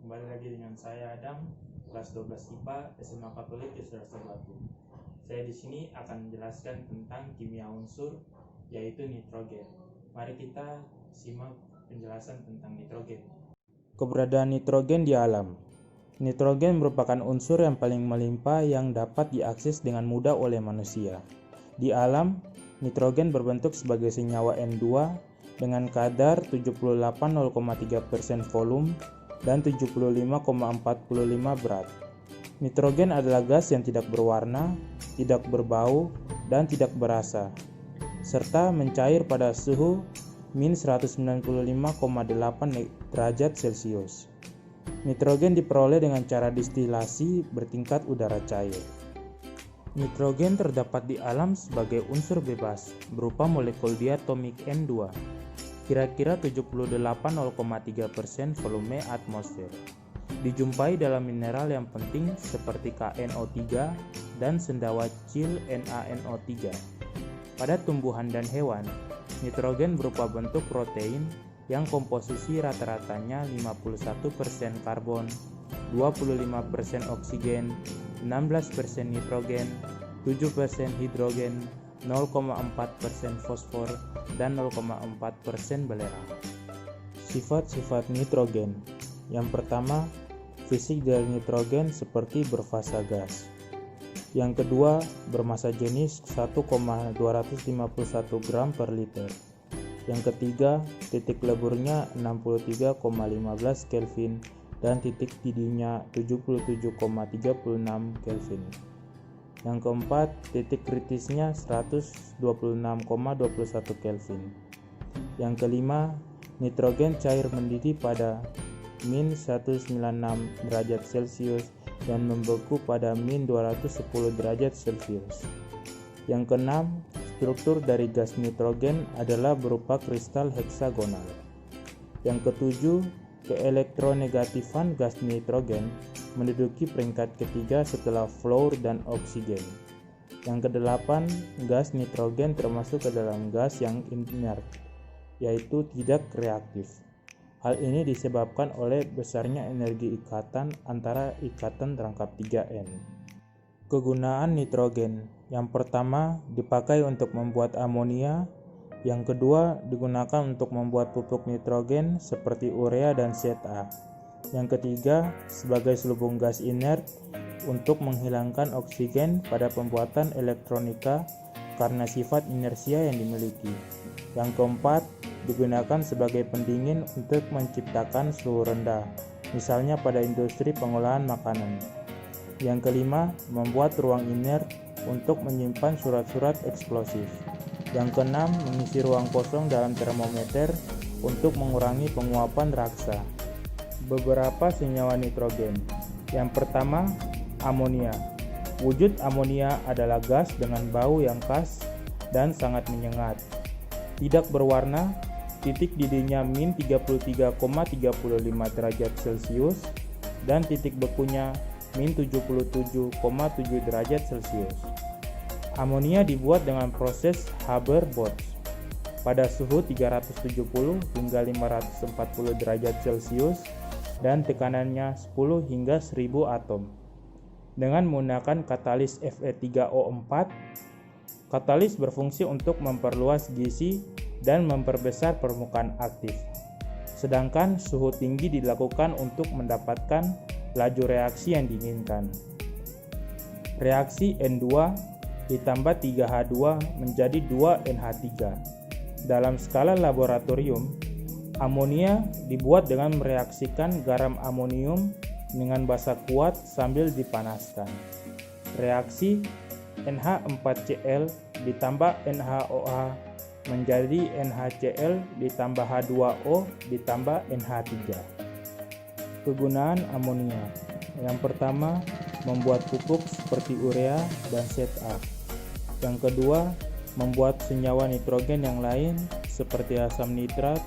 Kembali lagi dengan saya Adam, kelas 12 IPA SMA Katolik Yusrasta Batu. Saya di sini akan menjelaskan tentang kimia unsur, yaitu nitrogen. Mari kita simak penjelasan tentang nitrogen. Keberadaan nitrogen di alam. Nitrogen merupakan unsur yang paling melimpah yang dapat diakses dengan mudah oleh manusia. Di alam, nitrogen berbentuk sebagai senyawa N2 dengan kadar 78,03% volume dan 75,45 berat. Nitrogen adalah gas yang tidak berwarna, tidak berbau, dan tidak berasa, serta mencair pada suhu min 195,8 derajat Celcius. Nitrogen diperoleh dengan cara distilasi bertingkat udara cair. Nitrogen terdapat di alam sebagai unsur bebas berupa molekul diatomik N2, kira-kira 78,03% volume atmosfer. Dijumpai dalam mineral yang penting seperti KNO3 dan sendawa Cil NaNO3. Pada tumbuhan dan hewan, nitrogen berupa bentuk protein yang komposisi rata-ratanya 51% karbon, 25% oksigen, 16% nitrogen, 7% hidrogen, 0,4% fosfor, dan 0,4% belerang. Sifat-sifat nitrogen. Yang pertama, fisik dari nitrogen seperti berfasa gas. Yang kedua, bermassa jenis 1,251 gram per liter. Yang ketiga, titik leburnya 63,15 Kelvin dan titik didihnya 77,36 Kelvin. Yang keempat, titik kritisnya 126,21 Kelvin. Yang kelima, nitrogen cair mendidih pada min 196 derajat Celcius dan membeku pada min 210 derajat Celcius. Yang keenam, struktur dari gas nitrogen adalah berupa kristal heksagonal. Yang ketujuh, keelektronegatifan gas nitrogen menduduki peringkat ketiga setelah fluor dan oksigen. Yang kedelapan, gas nitrogen termasuk ke dalam gas yang inert, yaitu tidak reaktif. Hal ini disebabkan oleh besarnya energi ikatan antara ikatan rangkap 3N. Kegunaan nitrogen. Yang pertama, dipakai untuk membuat amonia. Yang kedua, digunakan untuk membuat pupuk nitrogen seperti urea dan ZA. Yang ketiga, sebagai selubung gas inert untuk menghilangkan oksigen pada pembuatan elektronika karena sifat inersia yang dimiliki. Yang keempat, digunakan sebagai pendingin untuk menciptakan suhu rendah, misalnya pada industri pengolahan makanan. Yang kelima, membuat ruang inert untuk menyimpan surat-surat eksplosif. Yang keenam, mengisi ruang kosong dalam termometer untuk mengurangi penguapan raksa. Beberapa senyawa nitrogen. Yang pertama, amonia. Wujud amonia adalah gas dengan bau yang khas dan sangat menyengat. Tidak berwarna, titik didihnya min 33,35 derajat Celcius dan titik bekunya min 77,7 derajat Celcius. Amonia dibuat dengan proses Haber-Bosch pada suhu 370 hingga 540 derajat Celcius dan tekanannya 10 hingga 1000 atom. Dengan menggunakan katalis Fe3O4, katalis berfungsi untuk memperluas gizi dan memperbesar permukaan aktif. Sedangkan suhu tinggi dilakukan untuk mendapatkan laju reaksi yang diinginkan. Reaksi N2 ditambah 3H2 menjadi 2NH3. Dalam skala laboratorium, amonia dibuat dengan mereaksikan garam amonium dengan basa kuat sambil dipanaskan. Reaksi NH4Cl ditambah NaOH menjadi NaCl ditambah H2O ditambah NH3. Kegunaan amonia. Yang pertama, membuat pupuk seperti urea dan ZA. Yang kedua, membuat senyawa nitrogen yang lain seperti asam nitrat,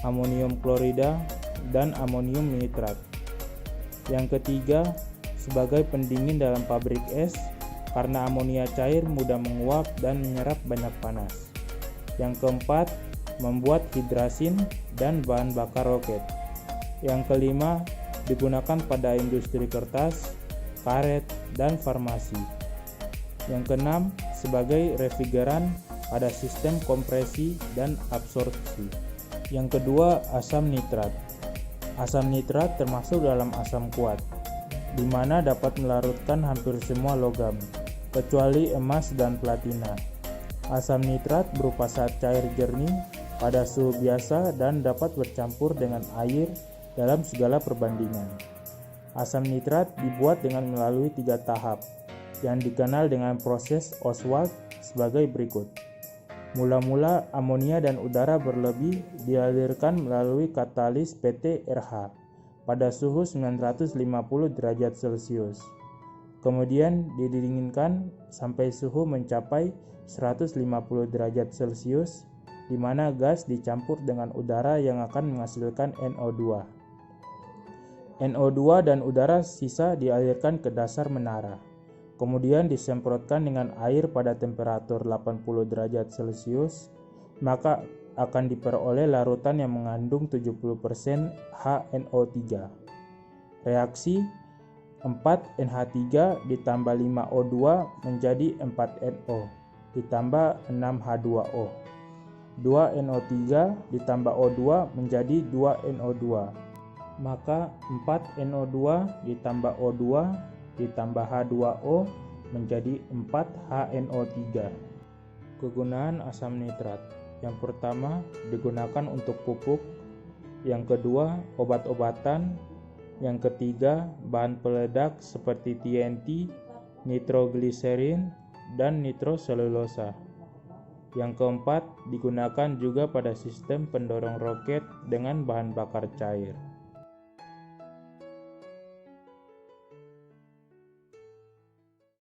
amonium klorida, dan amonium nitrat. Yang ketiga, sebagai pendingin dalam pabrik es karena amonia cair mudah menguap dan menyerap banyak panas. Yang keempat, membuat hidrasin dan bahan bakar roket. Yang kelima, digunakan pada industri kertas, karet, dan farmasi. Yang keenam, sebagai refrigeran pada sistem kompresi dan absorpsi. Yang kedua, asam nitrat. Asam nitrat termasuk dalam asam kuat, di mana dapat melarutkan hampir semua logam, kecuali emas dan platina. Asam nitrat berupa zat cair jernih pada suhu biasa dan dapat bercampur dengan air dalam segala perbandingan. Asam nitrat dibuat dengan melalui 3 tahap, yang dikenal dengan proses Ostwald sebagai berikut. Mula-mula amonia dan udara berlebih dialirkan melalui katalis PT-RH pada suhu 950 derajat Celcius. Kemudian didinginkan sampai suhu mencapai 150 derajat Celcius, di mana gas dicampur dengan udara yang akan menghasilkan NO2. NO2 dan udara sisa dialirkan ke dasar menara. Kemudian disemprotkan dengan air pada temperatur 80 derajat Celcius, maka akan diperoleh larutan yang mengandung 70% HNO3. Reaksi 4NH3 ditambah 5O2 menjadi 4NO ditambah 6H2O. 2NO3 ditambah O2 menjadi 2NO2. Maka 4NO2 ditambah O2 ditambah H2O menjadi 4HNO3. Kegunaan asam nitrat. Yang pertama, digunakan untuk pupuk. Yang kedua, obat-obatan. Yang ketiga, bahan peledak seperti TNT, nitrogliserin, dan nitroselulosa. Yang keempat, digunakan juga pada sistem pendorong roket dengan bahan bakar cair.